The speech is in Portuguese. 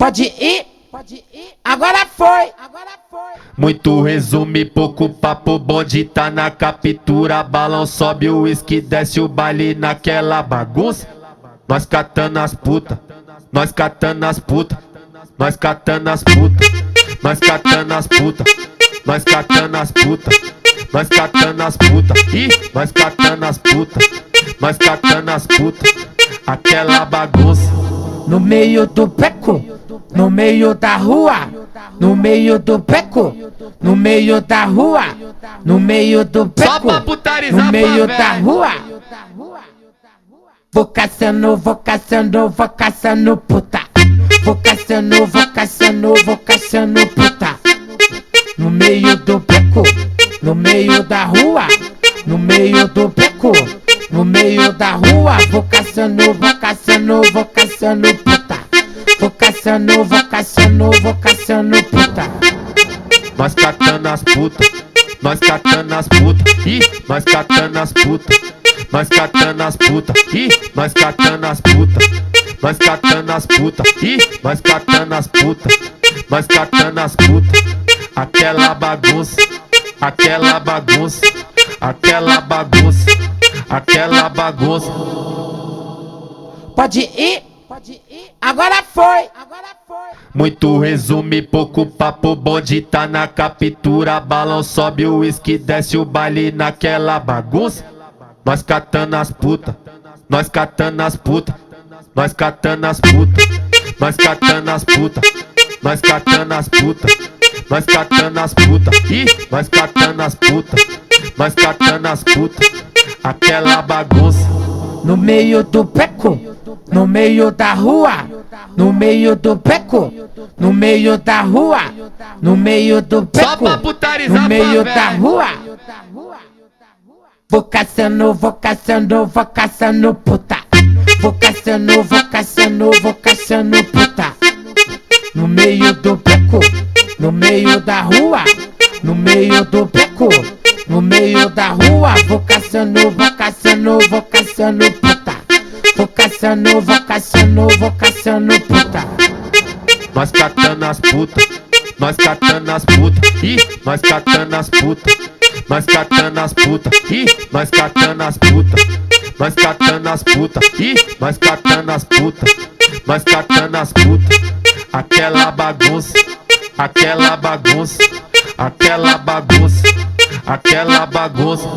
Pode ir, agora foi. Muito resumo e pouco papo, bonde tá na captura. Balão sobe, o uísque desce, o baile naquela bagunça. Nós catando as puta, nós catando as puta, nós catando as puta, nós catando as puta, nós catando as puta, nós catando as puta, nós catando as puta, nós catando as puta, aquela bagunça. No meio do beco, no meio da rua, no meio do beco, no meio da rua, no meio do beco, Só pra putarizar, no meio pá, da velho. rua. Vou caçando, vou caçando, vou caçando puta. Vou caçando, vou caçando, vou caçando puta. No meio do beco, no meio da rua, no meio do beco, no meio da rua. Vou caçando, vou caçando, vou caçando puta. Vou caçando, vou caçando, vou caçando puta. Nós catando as puta, nós catando as puta, nós catando as puta, nós catando as puta, nós catando as puta, nós catando as puta, nós catando as puta, nós catando as puta, aquela bagunça, aquela bagunça, aquela bagunça, aquela bagunça. Pode ir, agora foi. Muito resumo e pouco papo, bonde tá na captura. Balão sobe, o uísque desce, o baile naquela bagunça. Nós catando as puta, nós catando as puta, nós catando as puta, nós catando as puta, nós catando as puta, nós catando as puta, nós catando as puta, nós catando as puta, aquela bagunça. No meio do beco, no meio da rua, no meio do beco, no meio da rua, no meio do Só beco, pra putarizar, no meio pá, da velho. rua. Vou caçando, vou caçando, vou caçando puta. Vou caçando, vou caçando, vou caçando puta. No meio do beco, no meio da rua, no meio do beco, no meio da rua. Vou caçando, vou caçando, vou caçando puta. Vou caçando, vou caçando, vou caçando puta. Nós catando as puta, nós catando as puta, nós catando as puta, nós catando as puta, nós catando as puta, nós catando as puta, nós catando as puta, nós catando as puta, aquela bagunça, aquela bagunça, aquela bagunça, aquela bagunça.